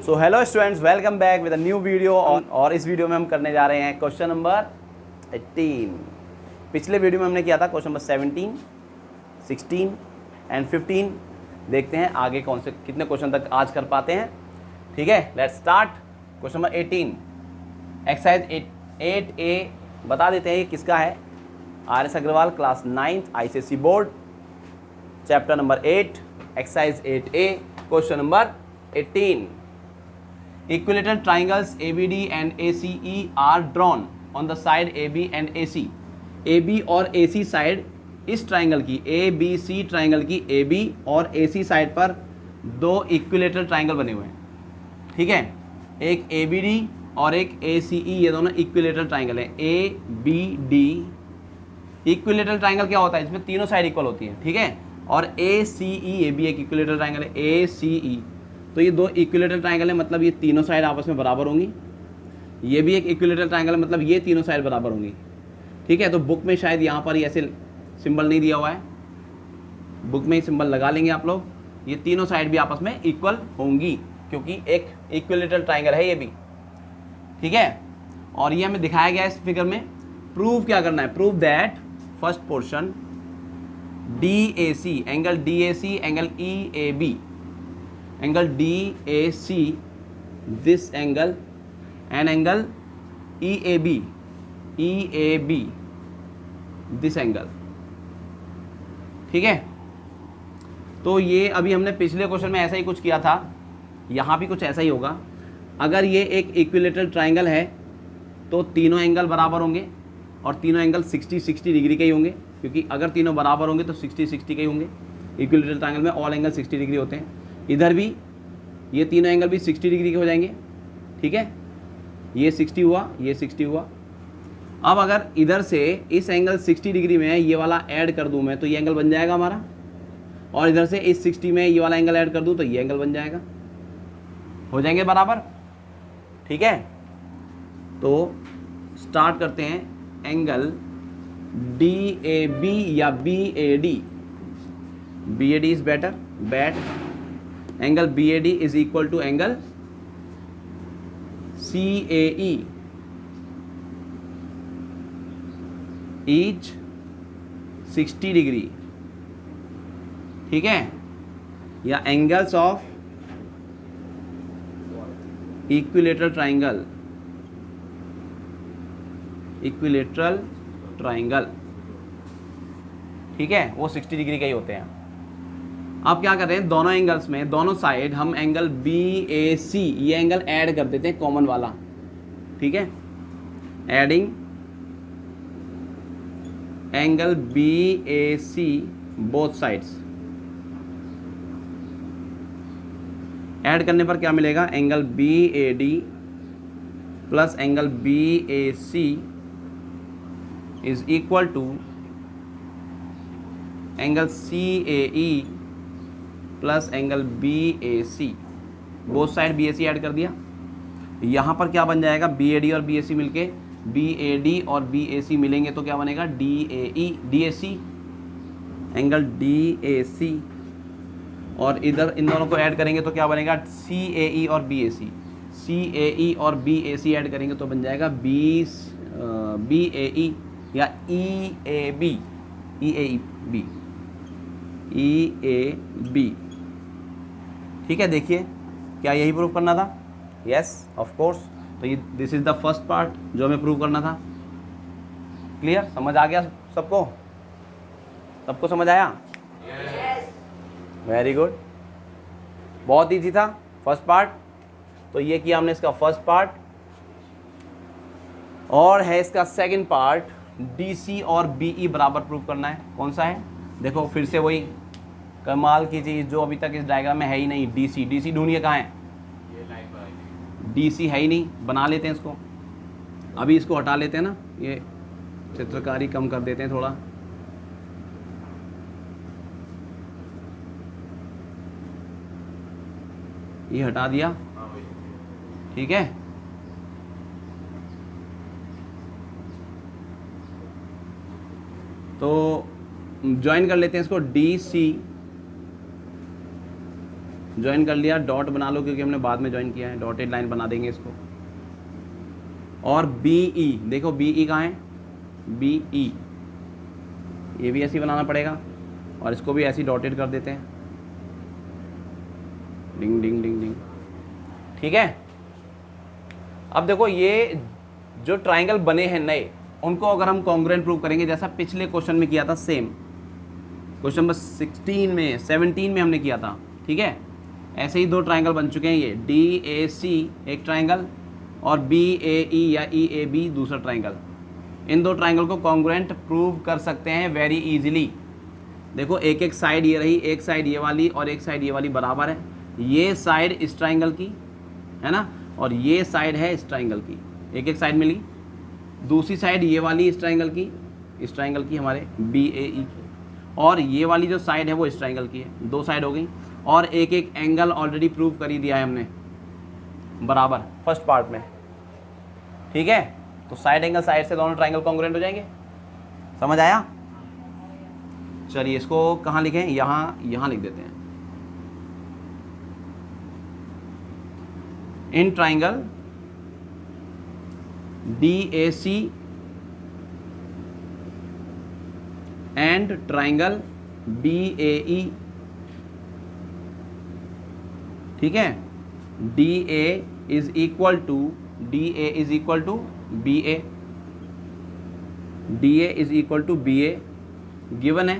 So hello students, welcome back with a new video और इस video में हम करने जा रहे हैं क्वेश्चन नंबर 18। पिछले वीडियो में हमने किया था क्वेश्चन नंबर 17, 16 एंड 15। देखते हैं आगे कौन से कितने क्वेश्चन तक आज कर पाते हैं। ठीक है, let's start. Question number 18 exercise 8A बता देते हैं ये किसका है। RS Agarwal class 9th ICSE बोर्ड, chapter number 8 exercise 8A question number 18। Equilateral triangles ABD and ACE are drawn on the side AB and AC। AB और AC साइड इस triangle की ABC ट्राइंगल की AB और AC साइड पर दो equilateral triangle बने हुए हैं। ठीक है, एक ABD और एक ACE, ये दोनों इक्विलेटरल ट्राइंगल है। ABD इक्विलेटरल ट्राइंगल क्या होता है, इसमें तीनों साइड इक्वल होती है। ठीक है, और ACE ये भी एक इक्विलेटरल ट्राइंगल है। ACE तो ये दो इक्विलेटरल ट्राइंगल है, मतलब ये तीनों साइड आपस में बराबर होंगी। ये भी एक इक्विलेटरल ट्राइंगल है, मतलब ये तीनों साइड बराबर होंगी। ठीक है, तो बुक में शायद यहाँ पर ऐसे सिंबल नहीं दिया हुआ है, बुक में ही सिंबल लगा लेंगे आप लोग। ये तीनों साइड भी आपस में इक्वल होंगी क्योंकि एक इक्विलेटरल ट्राइंगल है ये भी। ठीक है, और ये हमें दिखाया गया है इस फिगर में। प्रूव क्या करना है, prove that first portion DAC angle DAC angle EAB angle DAC this angle and angle EAB this angle। ठीक है, तो ये अभी हमने पिछले क्वेश्चन में ऐसा ही कुछ किया था, यहाँ भी कुछ ऐसा ही होगा। अगर ये एक इक्विलेटरल ट्राइंगल है तो तीनों एंगल बराबर होंगे और तीनों एंगल 60-60 डिग्री के ही होंगे, क्योंकि अगर तीनों बराबर होंगे तो 60-60 के ही होंगे। इक्विलेटरल ट्राइंगल में ऑल एंगल 60 डिग्री होते हैं। इधर भी ये तीनों एंगल भी 60 डिग्री के हो जाएंगे। ठीक है, ये 60 हुआ, ये 60 हुआ। अब अगर इधर से इस एंगल 60 डिग्री में ये वाला ऐड कर दूं मैं तो ये एंगल बन जाएगा हमारा, और इधर से इस 60 में ये वाला एंगल ऐड कर दूं तो ये एंगल बन जाएगा, हो जाएंगे बराबर। ठीक है, तो स्टार्ट करते हैं। एंगल DAB या BAD, BAD is better, bat. Angle BAD is equal to angle CAE is 60 degree. ठीक है, या angles of equilateral triangle, equilateral triangle. ठीक है, वो 60 डिग्री के ही होते हैं। अब क्या कर रहे हैं, दोनों एंगल्स में दोनों साइड हम एंगल BAC ये एंगल ऐड कर देते हैं, कॉमन वाला। ठीक है, adding angle BAC both sides. Add करने पर क्या मिलेगा, angle BAD plus angle BAC is equal to angle CAE plus angle BAC। Both side BAC add कर दिया। यहाँ पर क्या बन जाएगा, BAD और BAC मिलके BAD और BAC मिलेंगे तो क्या बनेगा, DAC एंगल DAC, और इधर इन दोनों को ऐड करेंगे तो क्या बनेगा, CAE और BAC। CAE और BAC ऐड करेंगे तो बन जाएगा BAE या EAB। ठीक है, देखिए क्या यही प्रूव करना था। यस ऑफ कोर्स, तो ये this is the first part जो हमें प्रूव करना था। क्लियर, समझ आ गया सबको, सबको समझ आया? वेरी गुड, बहुत ईजी था फर्स्ट पार्ट। तो ये किया हमने इसका फर्स्ट पार्ट, और है इसका सेकंड पार्ट, DC और BE बराबर प्रूव करना है। कौन सा है, देखो फिर से वही कमाल की चीज़ जो अभी तक इस डायग्राम में है ही नहीं। DC ढूंढिए कहाँ है, DC है ही नहीं, बना लेते हैं इसको। अभी इसको हटा लेते हैं ना, ये चित्रकारी कम कर देते हैं थोड़ा। ये हटा दिया। ठीक है, तो ज्वाइन कर लेते हैं इसको। DC ज्वाइन कर लिया, डॉट बना लो क्योंकि हमने बाद में ज्वाइन किया है, डॉटेड लाइन बना देंगे इसको। और बी ई, देखो बी ई कहाँ है, बी ई, ये भी ऐसे ही बनाना पड़ेगा और इसको भी ऐसे ही डॉटेड कर देते हैं, डिंग डिंग डिंग डिंग। ठीक है, अब देखो ये जो ट्राइंगल बने हैं नए, उनको अगर हम कॉन्ग्रुएंट प्रूव करेंगे जैसा पिछले क्वेश्चन में किया था, सेम क्वेश्चन नंबर 16 में 17 में हमने किया था। ठीक है, ऐसे ही दो ट्राइंगल बन चुके हैं, ये डी ए सी एक ट्राइंगल और बी ए ई या ई ए बी दूसरा ट्राइंगल। इन दो ट्राइंगल को कॉन्ग्रुएंट प्रूव कर सकते हैं वेरी इजीली। देखो एक एक साइड ये रही, एक साइड ये वाली और एक साइड ये वाली बराबर है, ये साइड इस ट्राइंगल की है ना, और ये साइड है इस ट्राइंगल की, एक एक साइड मिली। दूसरी साइड ये वाली इस ट्राइंगल की, इस ट्राइंगल की हमारे बी ए ई की, और ये वाली जो साइड है वो इस ट्राइंगल की है। दो साइड हो गई और एक एक एंगल ऑलरेडी प्रूव कर ही दिया है हमने बराबर फर्स्ट पार्ट में। ठीक है, तो साइड एंगल साइड से दोनों ट्राइंगल कॉन्ग्रुएंट हो जाएंगे। समझ आया? चलिए इसको कहाँ लिखें, यहाँ, यहाँ लिख देते हैं। In triangle DAC and triangle BAE, ठीक है, DA is equal to BA, DA is equal to BA given है।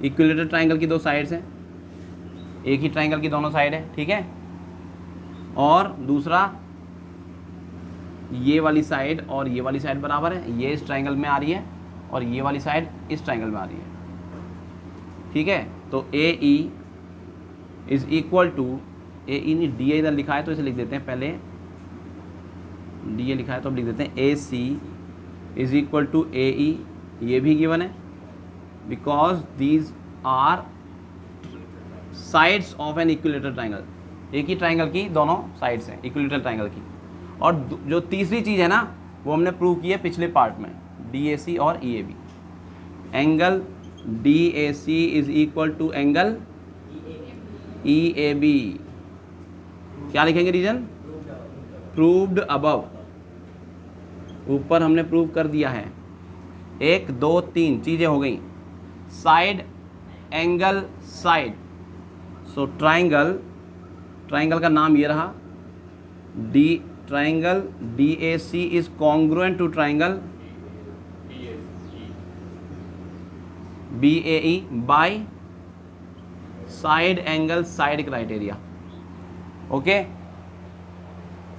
इक्विलेटरल ट्राइंगल की दो साइड्स हैं, एक ही ट्राइंगल की दोनों साइड है। ठीक है, और दूसरा ये वाली साइड और ये वाली साइड बराबर है, ये इस ट्राइंगल में आ रही है और ये वाली साइड इस ट्राइंगल में आ रही है। ठीक है, तो ए E is equal to, A ई नहीं डी ए इधर लिखा है तो इसे लिख देते हैं, पहले डी ए लिखा है तो अब लिख देते हैं A C is equal to A E, ये भी गिवन है because these are sides of an equilateral triangle. एक ही ट्राइंगल की दोनों साइड्स हैं इक्विलेटरल ट्राइंगल की। और जो तीसरी चीज़ है ना वो हमने प्रूव की है पिछले पार्ट में, DAC और EAB। Angle DAC is equal to angle EAB। क्या लिखेंगे रीजन? प्रूव्ड अबव, ऊपर हमने प्रूव कर दिया है। 1 2 3 चीज़ें हो गई, side angle side. So triangle, triangle का नाम ये रहा, triangle DAC is congruent to triangle BAE by side angle side criteria. Okay,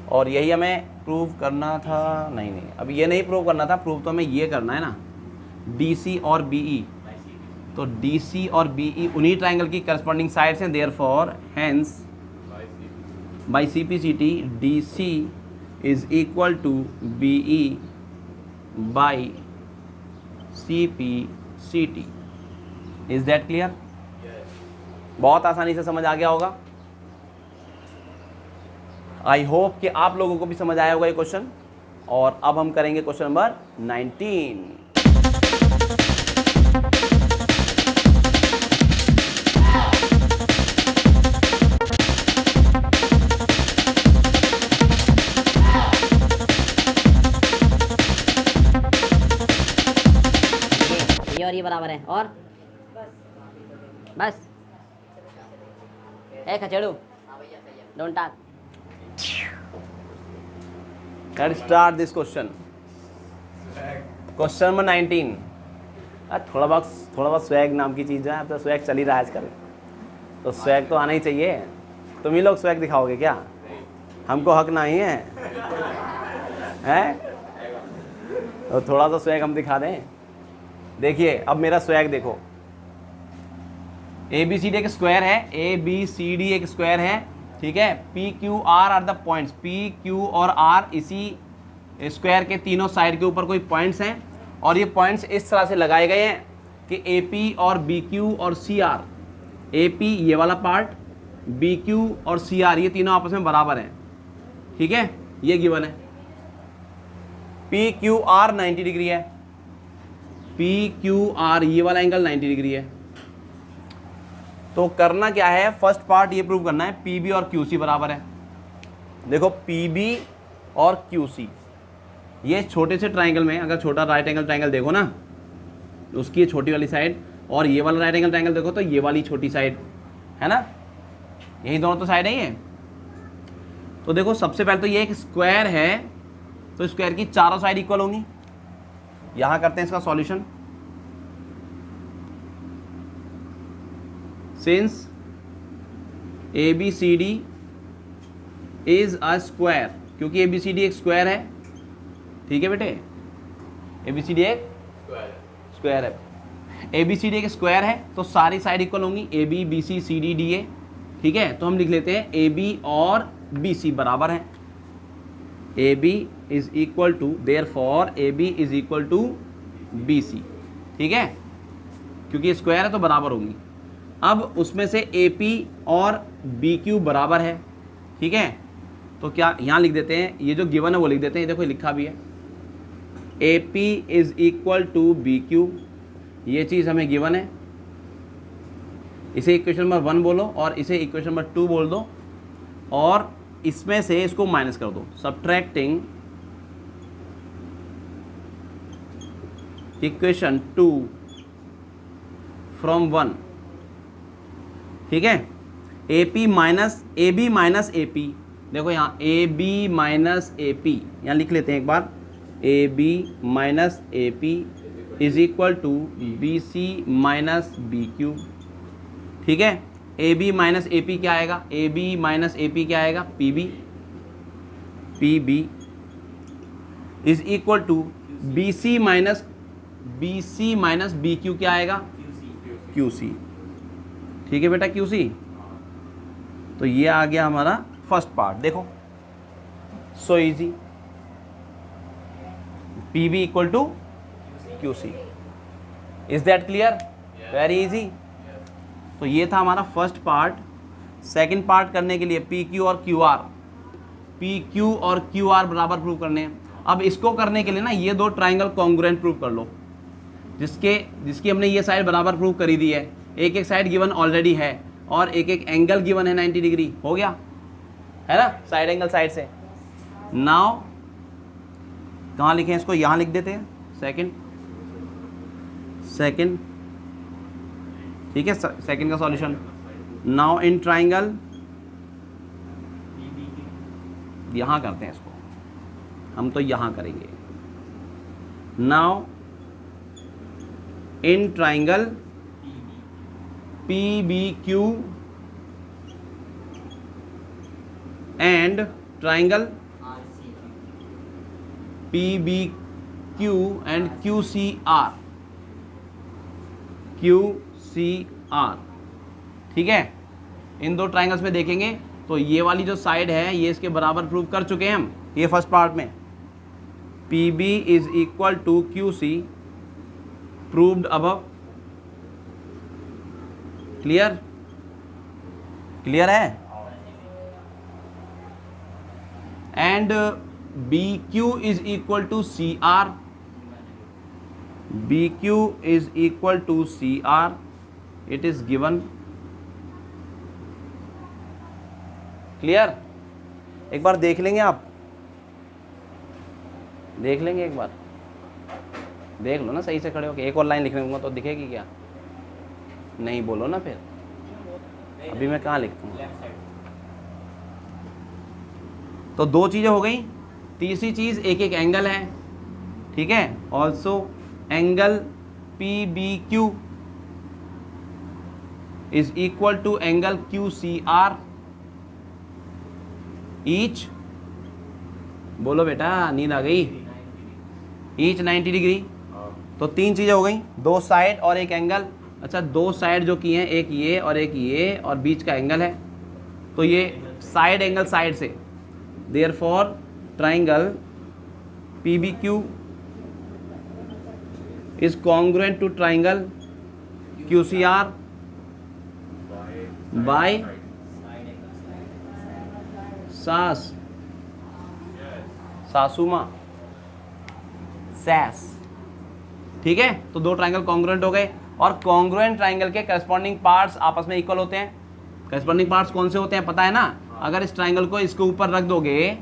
और यही हमें प्रूव करना था, नहीं अब ये नहीं प्रूव करना था, प्रूव तो हमें ये करना है ना, DC और BE। तो DC और BE उन्हीं ट्राइंगल की करस्पॉन्डिंग साइड्स हैं, therefore hence by CPCT DC is equal to BE by CPCT। Is that clear? Yes. बहुत आसानी से समझ आ गया होगा। आई होप कि आप लोगों को भी समझ आया होगा ये क्वेश्चन। और अब हम करेंगे क्वेश्चन नंबर 19। और ये बराबर है, और बस एक खचेड़ू don't touch. Let's start this question. Question number 19। थोड़ा बहुत स्वैग नाम की चीज़ है, अब तो स्वैग चल ही रहा है आजकल, तो स्वैग तो आना ही चाहिए। तुम ही लोग स्वैग दिखाओगे क्या? हमको हक नहीं है, हैं? तो थोड़ा सा स्वैग हम दिखा दें। देखिए अब मेरा स्वैग देखो, ABCD एक स्क्वायर है, ABCD एक स्क्वायर है। ठीक है, PQR are the points, PQ और R इसी स्क्वायर के तीनों साइड के ऊपर कोई पॉइंट्स हैं, और ये पॉइंट्स इस तरह से लगाए गए हैं कि AP और BQ और CR, AP ये वाला पार्ट, BQ और CR ये तीनों आपस में बराबर हैं। ठीक है, ये गिवन है। PQR 90 डिग्री है, PQR ये वाला एंगल 90 डिग्री है। तो करना क्या है, फर्स्ट पार्ट ये प्रूव करना है पी बी और क्यू सी बराबर है। देखो पी बी और क्यू सी, ये छोटे से ट्राइंगल में अगर छोटा राइट एंगल ट्राइंगल देखो ना, उसकी छोटी वाली साइड, और ये वाला राइट एंगल ट्राइंगल देखो तो ये वाली छोटी साइड है ना, यही दोनों तो साइड है ये। तो देखो सबसे पहले तो ये एक स्क्वायर है, तो स्क्वायर की चारों साइड इक्वल होंगी। यहां करते हैं इसका solution. Since ABCD is a square, क्योंकि ABCD एक स्क्वायर है, ठीक है बेटे, ABCD एक स्क्वायर है, ABCD एक स्क्वायर है तो सारी साइड इक्वल होंगी, AB BC CD DA, ठीक है। तो हम लिख लेते हैं AB और BC बराबर हैं, AB is equal to, therefore AB is equal to BC, ठीक है, क्योंकि स्क्वायर है तो बराबर होंगी। अब उसमें से AP और BQ बराबर है, ठीक है, तो क्या यहाँ लिख देते हैं, ये जो गिवन है वो लिख देते हैं, देखो लिखा भी है AP is equal to BQ, ये चीज़ हमें गिवन है, इसे इक्वेशन नंबर 1 बोलो और इसे इक्वेशन नंबर 2 बोल दो, और इसमें से इसको माइनस कर दो, सब्ट्रैक्टिंग इक्वेशन 2 फ्रॉम 1, ठीक है। AB माइनस AP, देखो यहाँ AB माइनस AP, यहाँ लिख लेते हैं एक बार, AB minus AP is equal to BC minus BQ, ठीक है। AB माइनस AP क्या आएगा, AB माइनस AP क्या आएगा, PB is equal to BC minus BQ क्या आएगा, QC, ठीक है बेटा, QC। तो ये आ गया हमारा फर्स्ट पार्ट, देखो so easy, PB equal to QC, is that clear, very easy. तो ये था हमारा फर्स्ट पार्ट। सेकंड पार्ट करने के लिए PQ और QR बराबर प्रूव करने हैं। अब इसको करने के लिए ना ये दो ट्राइंगल कॉन्ग्रुएंट प्रूव कर लो, जिसकी हमने ये साइड बराबर प्रूव करी दी है, एक साइड गिवन ऑलरेडी है और एक एंगल गिवन है 90 डिग्री, हो गया है ना, साइड एंगल साइड से। नाउ कहाँ लिखें इसको, यहाँ लिख देते हैं, सेकंड, ठीक है, सेकंड का सॉल्यूशन। नाउ इन ट्राइंगल, यहाँ करते हैं इसको, हम तो यहाँ करेंगे। Now in triangle PBQ and triangle PBQ and QCR, ठीक है। इन दो ट्राइंगल्स में देखेंगे तो ये वाली जो साइड है ये इसके बराबर प्रूव कर चुके हैं हम, ये फर्स्ट पार्ट में PB is equal to QC, proved above, clear है। And BQ is equal to CR, it is given, clear. एक बार देख लेंगे, आप देख लेंगे, एक बार देख लो ना सही से खड़े होके, एक और लाइन लिखने दूंगा तो दिखेगी क्या, नहीं बोलो ना फिर, अभी मैं कहाँ लिखता हूँ। तो दो चीज़ें हो गई, तीसरी चीज़ एक एंगल है, ठीक है। Also angle PBQ is equal to angle QCR, each, बोलो बेटा, नींद आ गई, ईच 90 डिग्री। तो तीन चीज़ें हो गई, दो साइड और एक एंगल। अच्छा, दो साइड जो की हैं, एक ये और बीच का एंगल है, तो ये साइड एंगल साइड से, therefore triangle PBQ is congruent to triangle QCR by सासुमा सैस, ठीक है। तो दो ट्राइंगल कॉन्ग्रुएंट हो गए। और कॉन्ग्रुएंट ट्राइंगल के करस्पॉन्डिंग पार्ट्स आपस में इक्वल होते हैं। करस्पॉन्डिंग पार्ट्स कौन से होते हैं पता है ना? अगर इस ट्राइंगल को इसके ऊपर रख दोगे,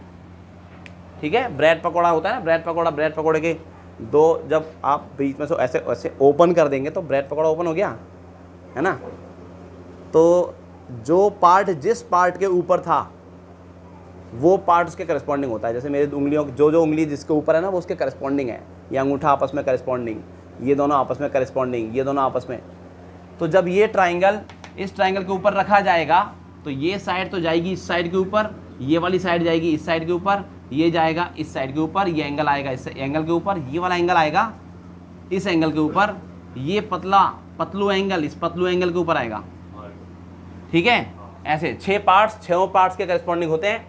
ठीक है, ब्रेड पकौड़ा होता है ना, ब्रेड पकौड़े के दो, जब आप बीच में से ऐसे ऐसे ओपन कर देंगे तो ब्रेड पकौड़ा ओपन हो गया, है ना? तो जो पार्ट जिस पार्ट के ऊपर था वो पार्ट उसके करस्पॉन्डिंग होता है। जैसे मेरी उंगलियों, जो उंगली जिसके ऊपर है ना वो उसके करस्पॉन्डिंग है। ये अंगूठा आपस में करस्पॉन्डिंग, ये दोनों आपस में करस्पॉन्डिंग, ये दोनों आपस में। तो जब ये ट्राइंगल इस ट्राइंगल के ऊपर रखा जाएगा तो ये साइड तो जाएगी इस साइड के ऊपर, ये वाली साइड जाएगी इस साइड के ऊपर, ये जाएगा इस साइड के ऊपर, ये एंगल आएगा इस एंगल के ऊपर, ये वाला एंगल आएगा इस एंगल के ऊपर, ये पतलू एंगल इस पतलू एंगल के ऊपर आएगा। ठीक है, ऐसे 6 पार्ट्स के करस्पॉन्डिंग होते हैं।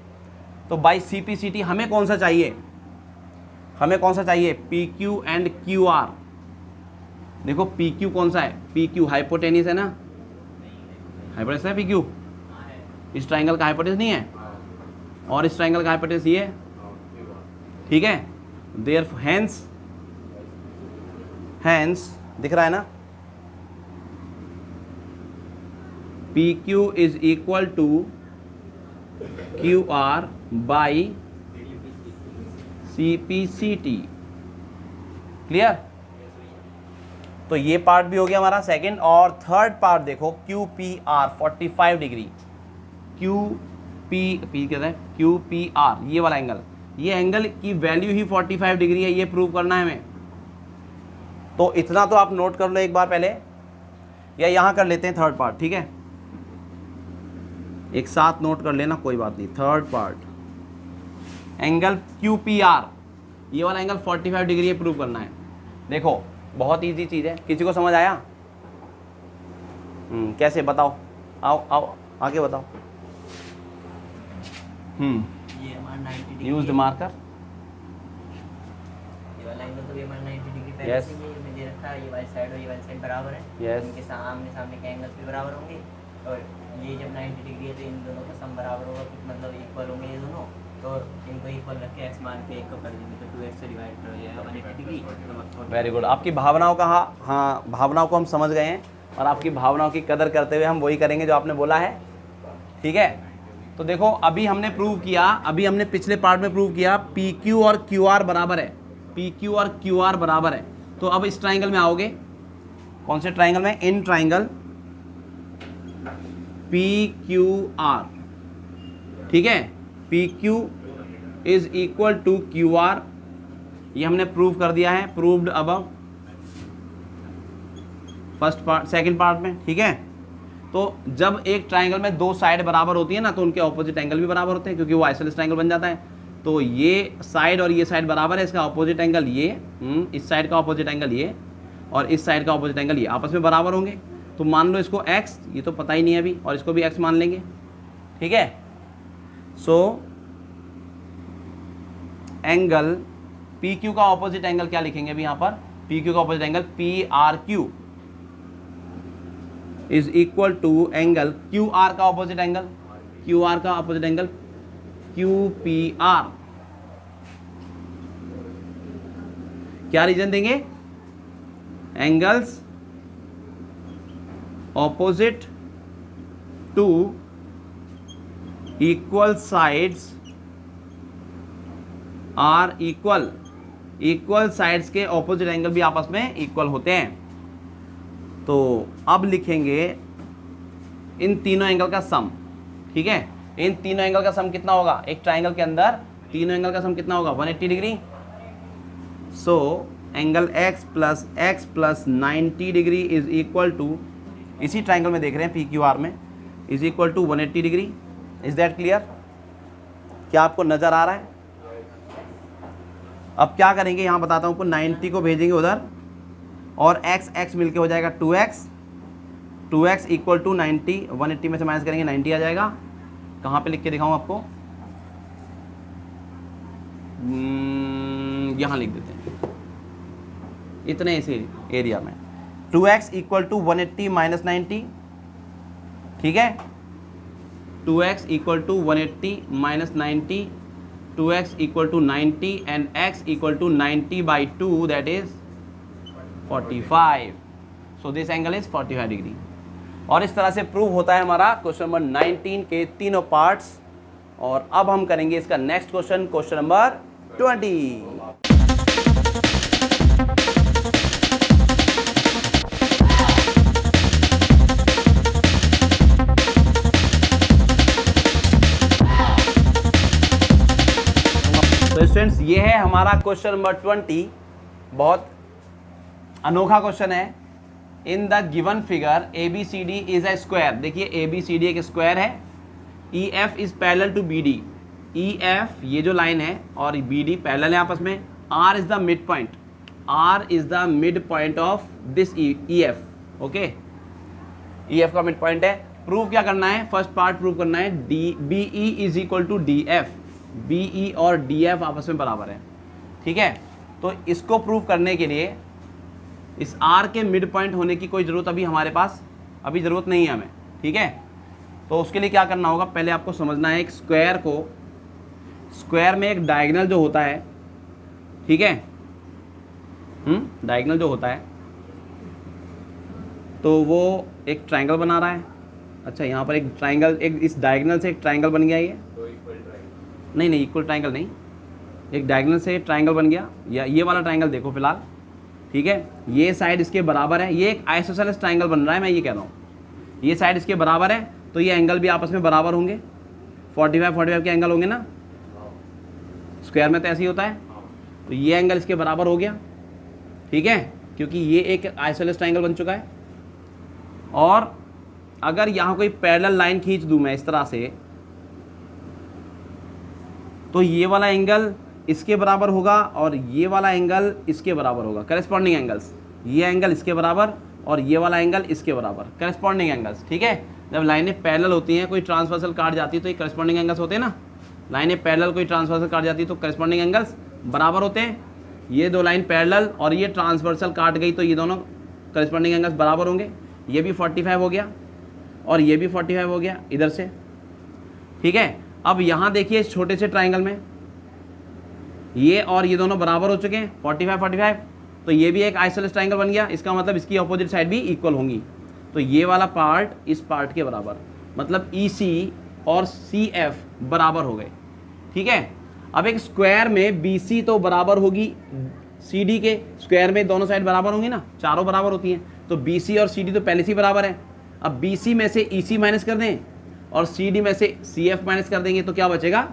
तो बाई CPCT हमें कौन सा चाहिए? PQ and QR। देखो PQ कौन सा है? PQ हाइपोटेनिस है ना, हाइपोटेनिस है PQ। इस ट्राइंगल का हाइपोटेनिस नहीं है और इस ट्राइंगल का हाइपोटेनिस ये है, ठीक है। देयरफॉर हैंस दिख रहा है ना, PQ is equal to QR by CPCT। Clear? तो ये पार्ट भी हो गया हमारा सेकंड। और थर्ड पार्ट देखो, QPR 45 डिग्री। QPR ये वाला एंगल, ये एंगल की वैल्यू ही 45 डिग्री है, ये प्रूव करना है हमें। तो इतना तो आप नोट कर लो एक बार पहले, या यहाँ कर लेते हैं थर्ड पार्ट, ठीक है, एक साथ नोट कर लेना, कोई बात नहीं। थर्ड पार्ट एंगल QPR, ये वाला एंगल 45 डिग्री है, प्रूव करना है। देखो बहुत इजी चीज़ है, किसी को समझ आया? कैसे बताओ, आओ आगे बताओ। ये हमारा 90 डिग्री यूज द मार्कर। ये वाला एंगल तो ये हमारा 90 डिग्री पहले Yes. से ये दे रखा है। ये वाली साइड और ये वाली साइड बराबर है। Yes. इनके सामने के एंगल्स भी बराबर होंगे और ये जब 90 डिग्री है तो इन दोनों का सम बराबर होगा, मतलब इक्वल होंगे ये दोनों। तो इनको इक्वल रख के x मान के 1 को कर देंगे तो 2x से डिवाइड कर जाएगा 180 डिग्री। Very good. आपकी भावनाओं का हाँ भावनाओं को हम समझ गए हैं और आपकी भावनाओं की कदर करते हुए हम वही करेंगे जो आपने बोला है, ठीक है। तो देखो अभी हमने प्रूव किया, अभी हमने पिछले पार्ट में प्रूव किया PQ और QR बराबर है, PQ और QR बराबर है। तो अब इस ट्राइंगल में आओगे, कौन से ट्राइंगल में? इन ट्राइंगल PQR, ठीक है। PQ is equal to QR, ये हमने प्रूव कर दिया है, proved above first part second part में, ठीक है। तो जब एक ट्राइंगल में दो साइड बराबर होती है ना तो उनके ऑपोजिट एंगल भी बराबर होते हैं, क्योंकि वो आइसोसेलेस ट्राइंगल बन जाता है। तो ये साइड और ये साइड बराबर है, इसका ऑपोजिट एंगल ये, इस साइड का ऑपोजिट एंगल ये और इस साइड का ऑपोजिट एंगल ये आपस में बराबर होंगे। तो मान लो इसको x, ये तो पता ही नहीं है अभी, और इसको भी x मान लेंगे, ठीक है। सो एंगल PQ का ऑपोजिट एंगल क्या लिखेंगे अभी यहाँ पर? PQ का opposite angle PRQ is equal to angle QR का ऑपोजिट एंगल, QR का ऑपोजिट एंगल QPR। क्या रीजन देंगे? Angles opposite to equal sides are equal, equal sides के ऑपोजिट एंगल भी आपस में इक्वल होते हैं। तो अब लिखेंगे इन तीनों एंगल का सम, ठीक है। इन तीनों एंगल का सम कितना होगा? एक ट्राइंगल के अंदर तीनों एंगल का सम कितना होगा? 180 degree. So angle x plus 90 degree is equal to, इसी ट्राइंगल में देख रहे हैं PQR में, is equal to 180 degree. Is that clear? क्या आपको नजर आ रहा है? अब क्या करेंगे, यहाँ बताता हूँ आपको, 90 को भेजेंगे उधर और x मिलके हो जाएगा 2x इक्वल टू 90, 180 में से माइनस करेंगे 90 आ जाएगा। कहाँ पे लिख के दिखाऊँ आपको? यहाँ लिख देते हैं, इतने इसी एरिया में। 2x इक्वल टू 180 माइनस 90, ठीक है। 2x equal to 180 minus 90, 2x equal to 90 and x equal to 90 by 2 that is 45। So this angle is 45 degree. और इस तरह से प्रूव होता है हमारा क्वेश्चन नंबर 19 के तीनों पार्ट्स। और अब हम करेंगे इसका नेक्स्ट क्वेश्चन, क्वेश्चन नंबर 20। तो स्टूडेंट्स ये है हमारा क्वेश्चन नंबर 20। बहुत अनोखा क्वेश्चन है। In the given figure ABCD is a square. देखिए ABCD एक स्क्वायर है। EF is parallel to BD। EF ये जो लाइन है और BD पैरेलल है आपस में। R is the mid point. R is the mid point of this EF। Okay, EF का मिड पॉइंट है। प्रूव क्या करना है? फर्स्ट पार्ट प्रूव करना है BE is equal to DF। BE और DF आपस में बराबर है। ठीक है, तो इसको प्रूव करने के लिए इस R के मिड पॉइंट होने की कोई ज़रूरत अभी हमारे पास अभी ज़रूरत नहीं है हमें। ठीक है, तो उसके लिए क्या करना होगा, पहले आपको समझना है एक स्क्वायर को, स्क्वायर में एक डायगोनल जो होता है, ठीक है, डायगोनल जो होता है तो वो एक ट्रायंगल बना रहा है। अच्छा, यहाँ पर एक ट्रायंगल, एक इस डायगोनल से एक ट्रायंगल बन गया। ये नहीं इक्वल ट्रायंगल नहीं, एक डायगोनल से ट्रायंगल बन गया। या ये वाला ट्रायंगल देखो फिलहाल, ठीक है, ये साइड इसके बराबर है। ये एक आइसोसेलेस ट्रायंगल बन रहा है, मैं ये कह रहा हूँ। ये साइड इसके बराबर है तो ये एंगल भी आपस में बराबर होंगे। 45 के एंगल होंगे ना, स्क्वायर में तो ऐसे ही होता है। तो ये एंगल इसके बराबर हो गया, ठीक है, क्योंकि ये एक आइसोसेलेस ट्रायंगल बन चुका है। और अगर यहाँ कोई पैरेलल लाइन खींच दूँ मैं इस तरह से, तो ये वाला एंगल इसके बराबर होगा और ये वाला एंगल इसके बराबर होगा। करेस्पॉन्डिंग एंगल्स, ये एंगल इसके बराबर और ये वाला एंगल इसके बराबर, करेस्पॉन्डिंग एंगल्स। ठीक है, जब लाइनें पैरेलल होती हैं, कोई ट्रांसवर्सल काट जाती है तो ये करेस्पॉन्डिंग एंगल्स होते हैं ना। लाइनें पैरेलल कोई ट्रांसवर्सल काट जाती है तो करेस्पॉन्डिंग एंगल्स बराबर होते हैं। ये दो लाइन पैरेलल और ये ट्रांसवर्सल काट गई तो ये दोनों करेस्पॉन्डिंग एंगल्स बराबर होंगे। ये भी 45 हो गया और ये भी 45 हो गया इधर से। ठीक है, अब यहाँ देखिए इस छोटे से ट्राइंगल में ये और ये दोनों बराबर हो चुके हैं, 45 तो ये भी एक आइसोसेलेस ट्राइंगल बन गया। इसका मतलब इसकी अपोजिट साइड भी इक्वल होंगी। तो ये वाला पार्ट इस पार्ट के बराबर, मतलब EC और CF बराबर हो गए। ठीक है, अब एक स्क्वायर में BC तो बराबर होगी CD के, स्क्वायर में दोनों साइड बराबर होंगी ना, चारों बराबर होती हैं। तो BC और CD तो पहले से ही बराबर है। अब BC में से EC माइनस कर दें और CD में से CF माइनस कर देंगे तो क्या बचेगा?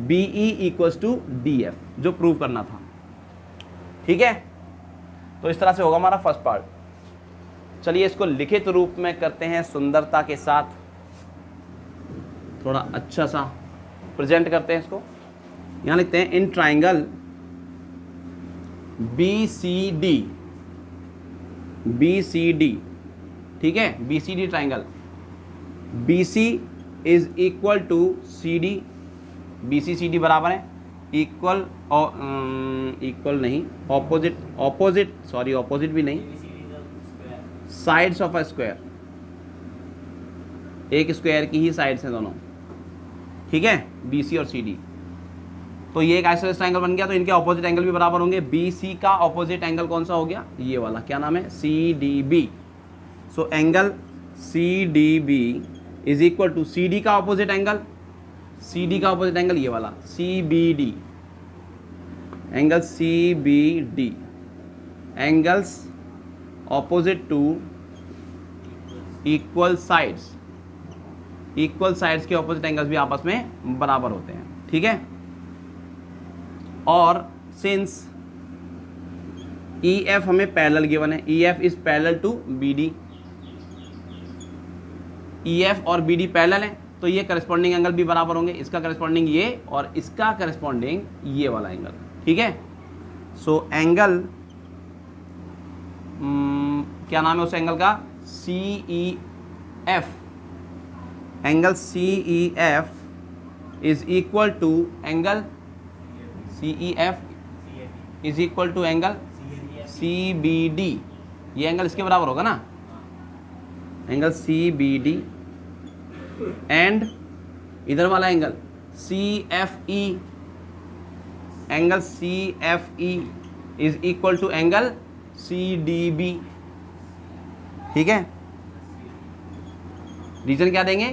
BE इक्वल्स टू DF, जो प्रूव करना था। ठीक है, तो इस तरह से होगा हमारा फर्स्ट पार्ट। चलिए इसको लिखित रूप में करते हैं सुंदरता के साथ, थोड़ा अच्छा सा प्रेजेंट करते हैं इसको। यहाँ लिखते हैं इन ट्राइंगल BCD, ठीक है, BCD triangle, BC is equal to CD, BC CD बराबर है, इक्वल नहीं, ऑपोजिट भी नहीं, साइड्स ऑफ अ स्क्वायर, एक स्क्वायर की ही साइड्स हैं दोनों। ठीक है, BC और CD। तो ये एक आइसोसेलेस ट्रायंगल बन गया तो इनके ऑपोजिट एंगल भी बराबर होंगे। BC का ऑपोजिट एंगल कौन सा हो गया? ये वाला, क्या नाम है? CDB। So angle CDB is equal to CD का ऑपोजिट एंगल, CD का ऑपोजिट एंगल ये वाला CBD, angle CBD, angles opposite to equal sides, equal sides के ऑपोजिट एंगल्स भी आपस में बराबर होते हैं। ठीक है, और सिंस EF हमें पैरेलल गिवन है, EF is parallel to BD, EF और BD पैरेलल है तो ये करस्पॉन्डिंग एंगल भी बराबर होंगे। इसका करस्पॉन्डिंग ये और इसका करस्पॉन्डिंग ये वाला एंगल। ठीक है, सो एंगल क्या नाम है उस एंगल का? CEF, angle CEF is equal to angle CEF is equal to angle CBD। ये एंगल इसके बराबर होगा ना, एंगल CBD, एंड इधर वाला angle CFE, angle CFE is equal to angle CDB। ठीक है, रीजन क्या देंगे,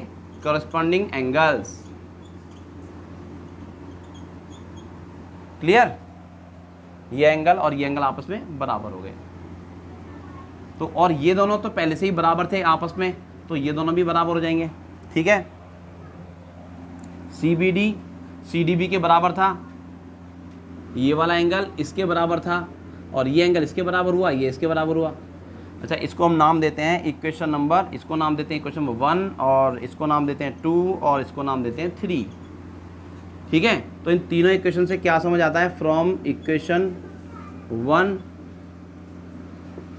कॉरस्पॉन्डिंग एंगल्स। क्लियर, ये एंगल और ये एंगल आपस में बराबर हो गए। तो और ये दोनों तो पहले से ही बराबर थे आपस में, तो ये दोनों भी बराबर हो जाएंगे। ठीक है, CBD CDB के बराबर था, ये वाला एंगल इसके बराबर था, और ये एंगल इसके बराबर हुआ, ये इसके बराबर हुआ। अच्छा, इसको हम नाम देते हैं इक्वेशन नंबर, इसको नाम देते हैं इक्वेशन नंबर 1, और इसको नाम देते हैं 2, और इसको नाम देते हैं 3। ठीक है, तो इन तीनों इक्वेशन से क्या समझ आता है, फ्रॉम इक्वेशन 1,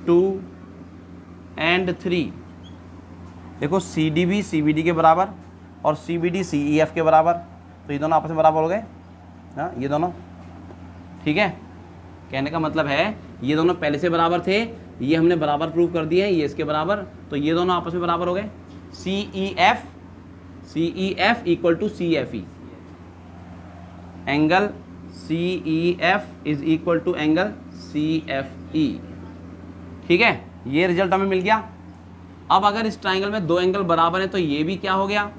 2 एंड 3, देखो CDB CBD के बराबर और CBD CEF के बराबर, तो ये दोनों आपस में बराबर हो गए। हाँ, ये दोनों, ठीक है, कहने का मतलब है ये दोनों पहले से बराबर थे, ये हमने बराबर प्रूव कर दिए हैं, ये इसके बराबर, तो ये दोनों आपस में बराबर हो गए। CEF equal to CFE, angle CEF is equal to angle CFE। ठीक है, ये रिजल्ट हमें मिल गया। अब अगर इस ट्राइंगल में दो एंगल बराबर हैं तो ये भी क्या हो गया,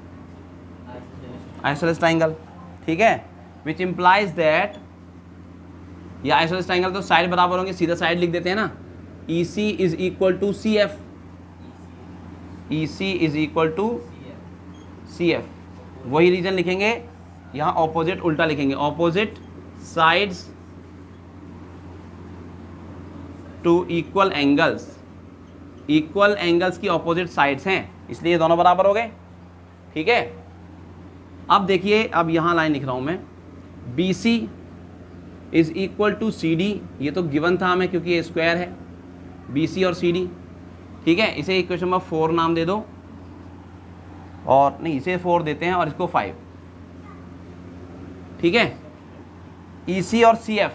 आइसोसेलेस ट्राइंगल। ठीक है, विच इम्प्लाइज दैट, ये आइसोसेलेस ट्राइंगल तो साइड बराबर होंगे, सीधा साइड लिख देते हैं ना, EC is equal to CF, EC is equal to CF। वही रीजन लिखेंगे, यहाँ ऑपोजिट उल्टा लिखेंगे, opposite sides to equal angles, equal angles की ऑपोजिट साइड्स हैं, इसलिए ये दोनों बराबर हो गए। ठीक है, अब देखिए, अब यहाँ लाइन लिख रहा हूँ मैं, BC is equal to CD, ये तो गिवन था हमें क्योंकि ये स्क्वायर है, BC और CD। ठीक है, इसे इक्वेशन नंबर 4 नाम दे दो, और नहीं, इसे 4 देते हैं और इसको 5। ठीक है, EC और CF,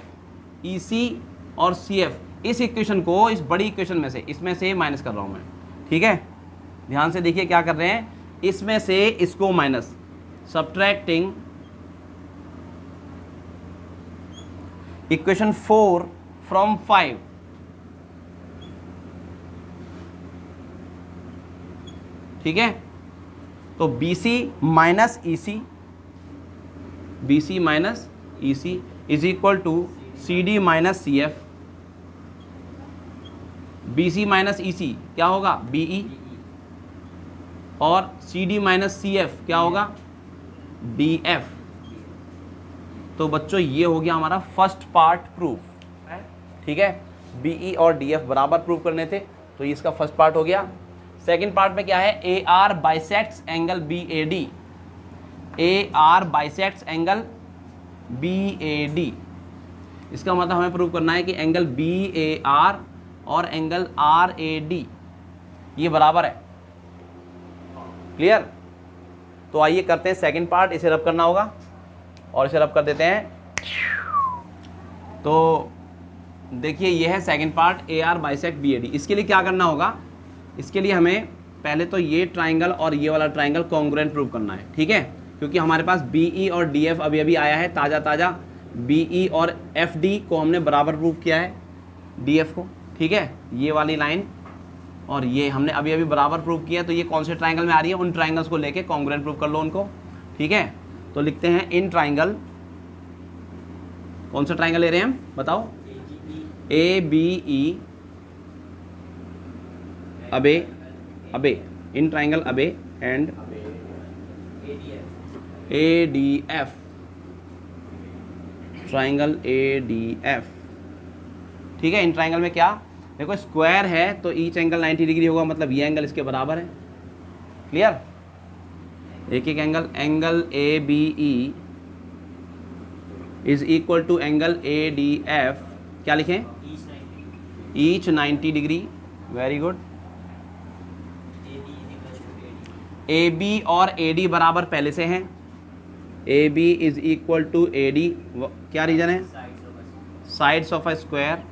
EC और CF, इस इक्वेशन को इस बड़ी इक्वेशन में से, इसमें से माइनस कर रहा हूं मैं। ठीक है, ध्यान से देखिए क्या कर रहे हैं, इसमें से इसको माइनस, सब्ट्रैक्टिंग इक्वेशन 4 फ्रॉम 5। ठीक है, तो BC minus EC, BC minus EC is equal to CD minus CF। BC minus EC क्या होगा, BE, और CD माइनस CF क्या होगा, DF। तो बच्चों ये हो गया हमारा फर्स्ट पार्ट प्रूफ। ठीक है, BE और DF बराबर प्रूव करने थे, तो ये इसका फर्स्ट पार्ट हो गया। सेकंड पार्ट में क्या है, AR bisects angle BAD, AR bisects angle BAD। इसका मतलब हमें प्रूव करना है कि एंगल BAR और एंगल RAD ये बराबर है। क्लियर, तो आइए करते हैं सेकंड पार्ट, इसे रब करना होगा और इसे रब कर देते हैं। तो देखिए ये है second part, AR bisect BAD। इसके लिए क्या करना होगा, इसके लिए हमें पहले तो ये ट्राइंगल और ये वाला ट्राइंगल कॉन्ग्रुएंट प्रूव करना है। ठीक है, क्योंकि हमारे पास BE और DF अभी अभी आया है ताज़ा ताज़ा, BE और FD को हमने बराबर प्रूव किया है DF को। ठीक है, ये वाली लाइन और ये हमने अभी अभी बराबर प्रूव किया, तो ये कौन से ट्राइंगल में आ रही है, उन ट्राइंगल्स को लेके कॉन्ग्रुएंट प्रूव कर लो उनको। ठीक है, तो लिखते हैं इन ट्राइंगल, कौन सा ट्राइंगल ले रहे हैं हम बताओ, ABE अबे अबे, इन ट्राइंगल अबे एंड ADF, ट्राइंगल ADF। ठीक है, इन ट्राइंगल में क्या, देखो स्क्वायर है तो ईच एंगल 90 डिग्री होगा, मतलब ये एंगल इसके बराबर है। क्लियर, एक एक angle, angle ABE is equal to angle ADF, क्या लिखें, each 90 degree. Very good, AB और AD बराबर पहले से हैं, AB is equal to AD, क्या रीजन है, sides of a square,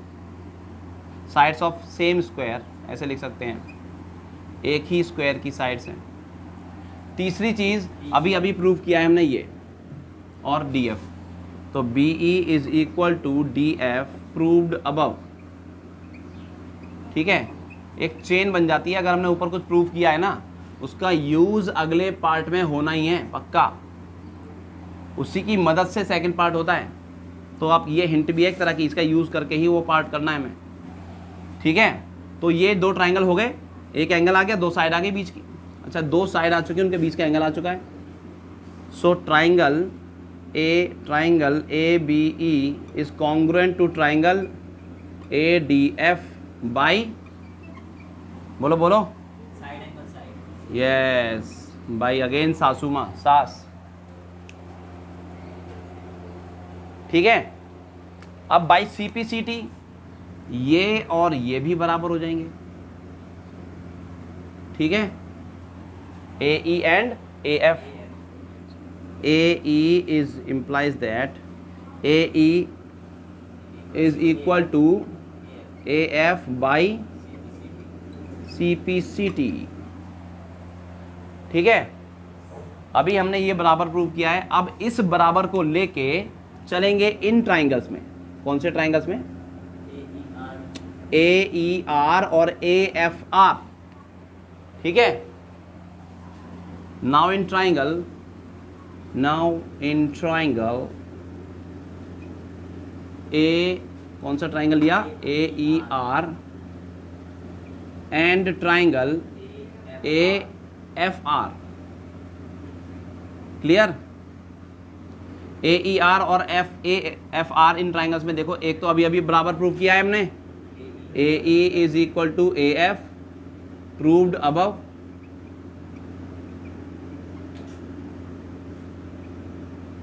sides of same square, ऐसे लिख सकते हैं, एक ही स्क्वायर की साइड्स हैं। तीसरी चीज़ अभी अभी प्रूव किया है हमने ये, और DF, तो BE is equal to DF proved above. ठीक है, एक चेन बन जाती है। अगर हमने ऊपर कुछ प्रूफ किया है ना, उसका यूज़ अगले पार्ट में होना ही है पक्का, उसी की मदद से सेकंड पार्ट होता है। तो आप ये हिंट भी है एक तरह की, इसका यूज़ करके ही वो पार्ट करना है हमें, ठीक है। तो ये दो ट्राइंगल हो गए, एक एंगल आ गया, दो साइड आ गई बीच की। अच्छा, दो साइड आ चुकी है, उनके बीच का एंगल आ चुका है। So triangle A B E is congruent to triangle A D F by, बोलो बोलो, side angle side. Yes, by again सासू माँ, सास, ठीक है। अब by C P C T, ये और ये भी बराबर हो जाएंगे, ठीक है। A E and A F, A E is implies that A E is equal to A F by C P C T, ठीक है। अभी हमने ये बराबर प्रूव किया है। अब इस बराबर को लेके चलेंगे इन ट्राइंगल्स में। कौन से ट्राइंगल्स में? ए ई आर और ए एफ आर, ठीक है। नाउ इन ट्राइंगल ए, कौन सा ट्राइंगल लिया? A E R and triangle A F R, clear. A E R और ए एफ आर इन ट्राइंगल्स में देखो, एक तो अभी अभी बराबर प्रूव किया है हमने, A E is equal to A F, proved above.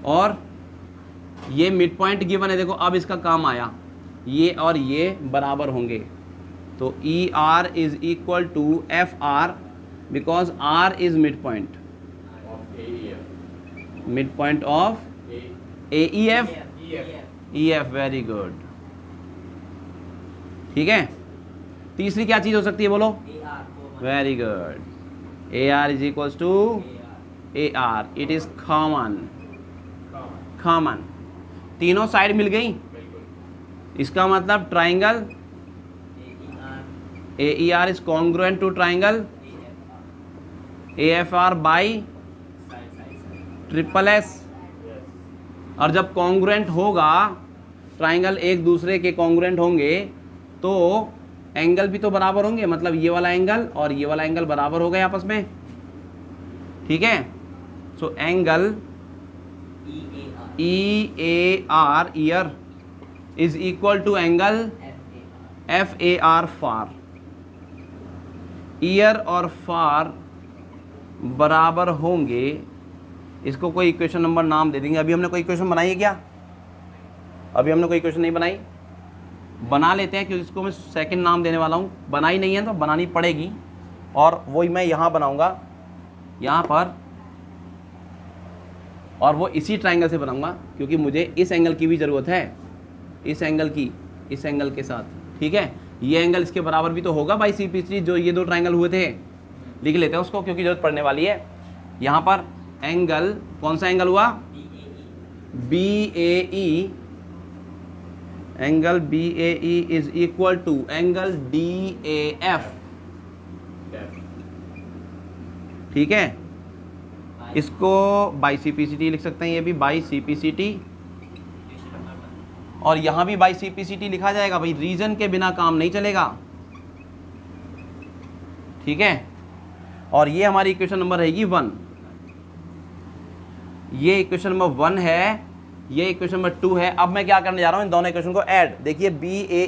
और ये मिड पॉइंट गिवन है, देखो अब इसका काम आया, ये और ये बराबर होंगे, तो E R is equal to F R, because R is mid point, mid point of A E F, E F, very good, ठीक है। तीसरी क्या चीज हो सकती है बोलो? Very good, A R is equal to A R, it is common, common, तीनों साइड मिल गई। इसका मतलब triangle A E R is congruent to triangle A F R by triple S. और जब कॉन्ग्रुएंट होगा, ट्राइंगल एक दूसरे के कॉन्ग्रुएंट होंगे, तो एंगल भी तो बराबर होंगे, मतलब ये वाला एंगल और ये वाला एंगल बराबर हो गए आपस में, ठीक है। So angle E A R, ear, is equal to angle F A R, far. Ear और फार बराबर होंगे, इसको कोई इक्वेशन नंबर नाम दे देंगे। अभी हमने कोई इक्वेशन बनाई है क्या? अभी हमने कोई इक्वेशन नहीं बनाई, बना लेते हैं, क्योंकि इसको मैं सेकंड नाम देने वाला हूँ। बनाई नहीं है तो बनानी पड़ेगी, और वही मैं यहाँ बनाऊँगा, यहाँ पर, और वो इसी ट्राइंगल से बनाऊँगा, क्योंकि मुझे इस एंगल की भी ज़रूरत है, इस एंगल की, इस एंगल के साथ, ठीक है। ये एंगल इसके बराबर भी तो होगा बाई सी पी सी, जो ये दो ट्राइंगल हुए थे। लिख लेते हैं उसको, क्योंकि जरूरत पड़ने वाली है। यहाँ पर एंगल, कौन सा एंगल हुआ? B A E, angle B A E is equal to angle D A F, ठीक है। इसको by C P C T लिख सकते हैं, ये भी by C P C T, और यहाँ भी by C P C T लिखा जाएगा भाई, रीजन के बिना काम नहीं चलेगा, ठीक है। और ये हमारी इक्वेशन नंबर रहेगी 1, ये इक्वेशन नंबर 1 है, ये इक्वेशन नंबर 2 है। अब मैं क्या करने जा रहा हूँ, इन दोनों इक्वेशन को ऐड। देखिए बी ए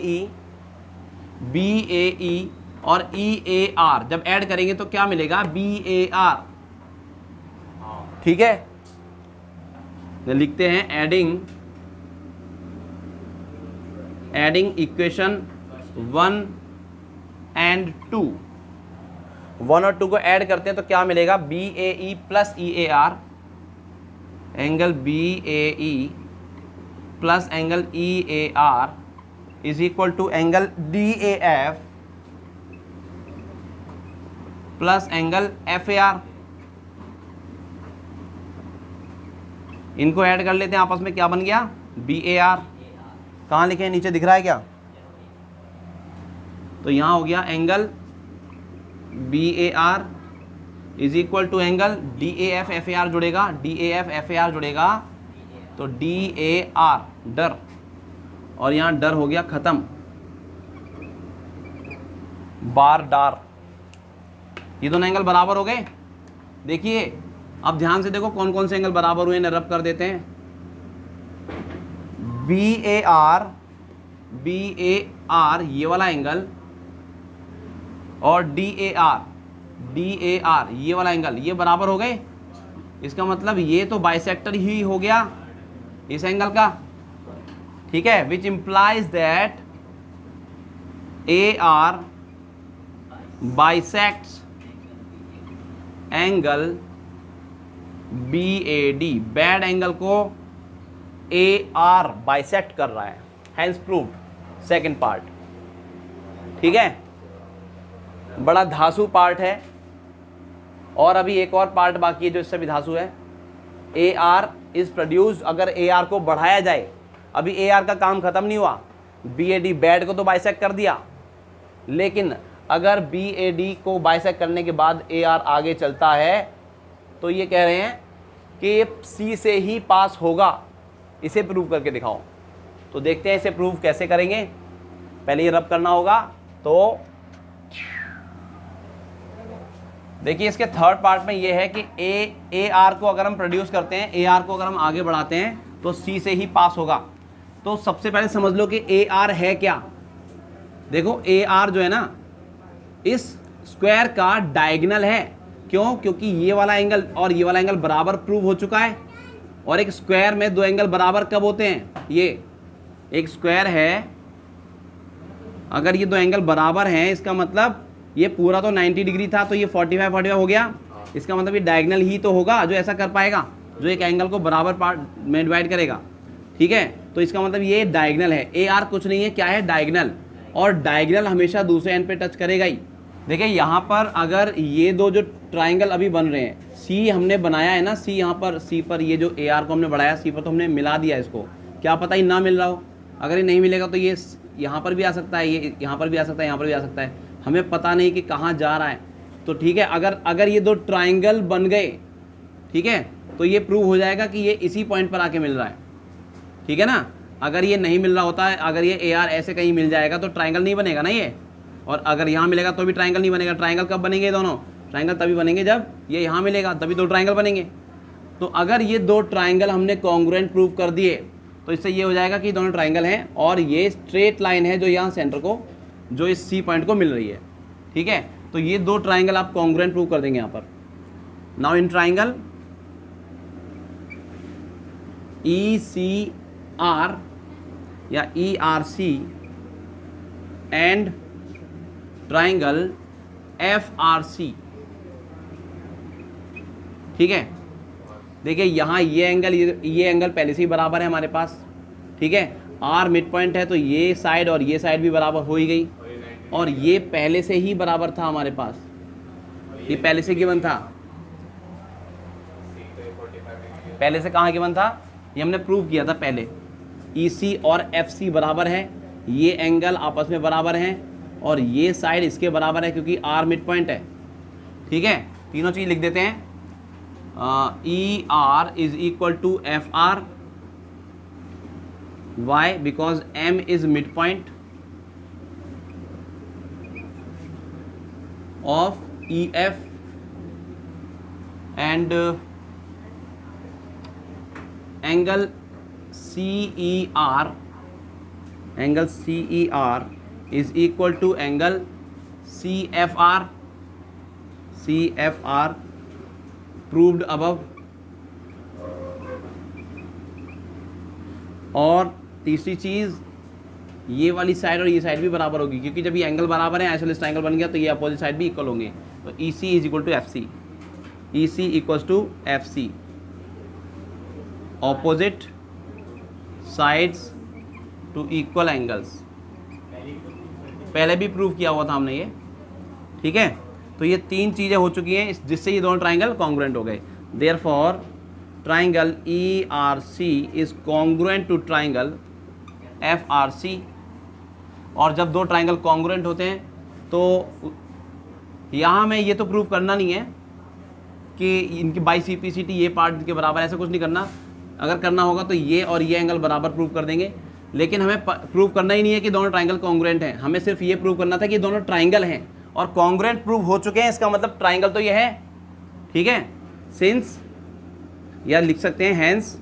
ई और ई ए आर जब ऐड करेंगे तो क्या मिलेगा? बी ए आर, ठीक है। तो लिखते हैं एडिंग इक्वेशन 1 एंड 2, 1 और 2 को ऐड करते हैं तो क्या मिलेगा? B A E plus E A R, angle B A E plus angle E A R is equal to angle D A F plus angle F A R. इनको add कर लेते हैं आपस में, क्या बन गया? B A R. कहाँ लिखे हैं? नीचे दिख रहा है क्या? तो यहाँ हो गया angle BAR is equal to angle DAF FAR जुड़ेगा, DAF FAR जुड़ेगा, तो DAR डर, और यहाँ डर हो गया खत्म, बार डार, ये दोनों एंगल बराबर हो गए। देखिए अब ध्यान से देखो कौन कौन से एंगल बराबर हुए, रब कर देते हैं। BAR ये वाला एंगल और DAR ये वाला एंगल, ये बराबर हो गए। इसका मतलब ये तो बाइसेक्टर ही हो गया इस एंगल का, ठीक है, which implies that AR bisects angle BAD, bad angle को AR बाइसेक्ट कर रहा है, हैंस प्रूव्ड सेकंड पार्ट। ठीक है, बड़ा धांसू पार्ट है, और अभी एक और पार्ट बाकी है जो इससे भी धांसू है। AR इज प्रोड्यूस्ड, अगर AR को बढ़ाया जाए, अभी AR का काम खत्म नहीं हुआ, BAD बैड को तो बाइसेक्ट कर दिया, लेकिन अगर BAD को बाइसेक्ट करने के बाद AR आगे चलता है तो ये कह रहे हैं कि ये C से ही पास होगा, इसे प्रूव करके दिखाओ। तो देखते हैं इसे प्रूव कैसे करेंगे। पहले ये रब करना होगा, तो देखिए इसके थर्ड पार्ट में ये है कि AR को अगर हम प्रोड्यूस करते हैं, AR को अगर हम आगे बढ़ाते हैं तो C से ही पास होगा। तो सबसे पहले समझ लो कि AR है क्या। देखो AR जो है ना, इस स्क्वायर का डायगोनल है। क्यों? क्योंकि ये वाला एंगल और ये वाला एंगल बराबर प्रूव हो चुका है, और एक स्क्वायर में दो एंगल बराबर कब होते हैं? ये एक स्क्वायर है, अगर ये दो एंगल बराबर हैं, इसका मतलब ये पूरा तो 90 डिग्री था, तो ये 45 हो गया। इसका मतलब ये डायगोनल ही तो होगा जो ऐसा कर पाएगा, जो एक एंगल को बराबर पार्ट में डिवाइड करेगा। ठीक है, तो इसका मतलब ये डायगोनल है। AR कुछ नहीं है, क्या है? डायगोनल, और डायगोनल हमेशा दूसरे एंड पे टच करेगा ही। देखिए यहाँ पर अगर ये दो जो ट्राइंगल अभी बन रहे हैं, C हमने बनाया है ना, C यहाँ पर, C पर ये जो AR को हमने बढ़ाया, C पर तो हमने मिला दिया इसको, क्या पता ही ना मिल रहा हो। अगर ये नहीं मिलेगा तो ये यहाँ पर भी आ सकता है, ये यहाँ पर भी आ सकता है, यहाँ पर भी आ सकता है, हमें पता नहीं कि कहाँ जा रहा है। तो ठीक है, अगर ये दो ट्राइंगल बन गए, ठीक है, तो ये प्रूव हो जाएगा कि ये इसी पॉइंट पर आके मिल रहा है। ठीक है ना, अगर ये नहीं मिल रहा होता है, अगर ये AR ऐसे कहीं मिल जाएगा तो ट्राइंगल नहीं बनेगा ना ये, और अगर यहाँ मिलेगा तो भी ट्राइंगल नहीं बनेगा। ट्राइंगल कब बनेंगे दोनों? ट्राइंगल तभी बनेंगे जब ये यहाँ मिलेगा, तभी दो ट्राइंगल बनेंगे। तो अगर ये दो ट्राइंगल हमने कॉन्ग्रुएंट प्रूव कर दिए तो इससे ये हो जाएगा कि दोनों ट्राइंगल हैं, और ये स्ट्रेट लाइन है जो यहाँ सेंटर को, जो इस C पॉइंट को मिल रही है। ठीक है, तो ये दो ट्राइंगल आप कॉन्ग्रुएंट प्रूव कर देंगे यहाँ पर। नाउ इन ट्राइंगल ECR या ERC एंड ट्राइंगल FRC। ठीक है, देखिए यहाँ ये एंगल पहले से ही बराबर है हमारे पास। ठीक है, R मिड पॉइंट है, तो ये साइड और ये साइड भी बराबर हो ही गई, और ये पहले से ही बराबर था हमारे पास, ये पहले से गिवन था। पहले से कहाँ गिवन था? ये हमने प्रूव किया था पहले। EC और FC बराबर है, ये एंगल आपस में बराबर हैं, और ये साइड इसके बराबर है क्योंकि R मिड पॉइंट है। ठीक है, तीनों चीज़ लिख देते हैं। ER is equal to FR, why? Because M is mid point of EF and angle CER is equal to angle CFR proved above। और तीसरी चीज़, ये वाली साइड और ये साइड भी बराबर होगी, क्योंकि जब ये एंगल बराबर है, आइसोसेलेस ट्रायंगल बन गया, तो ये अपोजिट साइड भी इक्वल होंगे। तो EC is equal to FC, EC equals to FC, opposite sides to equal angles. पहले भी प्रूव किया हुआ था हमने ये। ठीक है, तो ये तीन चीज़ें हो चुकी हैं जिससे ये दोनों ट्राइंगल कॉन्ग्रुएंट हो गए। Therefore triangle ERC is congruent to triangle FRC। और जब दो ट्राइंगल कॉन्ग्रुएंट होते हैं तो यहाँ हमें ये तो प्रूव करना नहीं है कि इनकी बाई CPCT ये पार्ट के बराबर, ऐसा कुछ नहीं करना। अगर करना होगा तो ये और ये एंगल बराबर प्रूव कर देंगे, लेकिन हमें प्रूव करना ही नहीं है कि दोनों ट्राइंगल कॉन्ग्रुएंट हैं। हमें सिर्फ ये प्रूव करना था कि दोनों ट्राइंगल हैं और कॉन्ग्रुएंट प्रूव हो चुके हैं, इसका मतलब ट्राइंगल तो ये है। ठीक है, सिंस, या लिख सकते हैं हैंस,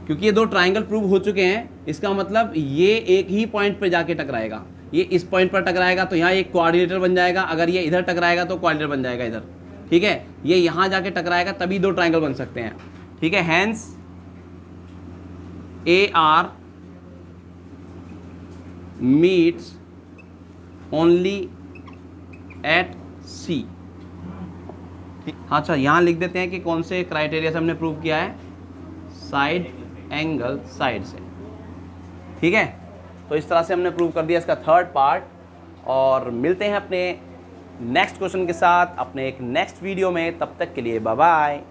क्योंकि ये दो ट्राइंगल प्रूव हो चुके हैं, इसका मतलब ये एक ही पॉइंट पे जाके टकराएगा। ये इस पॉइंट पर टकराएगा तो यहाँ एक कोऑर्डिनेटर बन जाएगा, अगर ये इधर टकराएगा तो कोऑर्डिनेटर बन जाएगा इधर। ठीक है, ये यहाँ जाके टकराएगा तभी दो ट्राइंगल बन सकते हैं। ठीक है, hence AR meets only at C। अच्छा, यहाँ लिख देते हैं कि कौन से क्राइटेरिया से हमने प्रूव किया है, साइड एंगल साइड से। ठीक है, तो इस तरह से हमने प्रूव कर दिया इसका थर्ड पार्ट, और मिलते हैं अपने नेक्स्ट क्वेश्चन के साथ अपने एक नेक्स्ट वीडियो में। तब तक के लिए बाय बाय।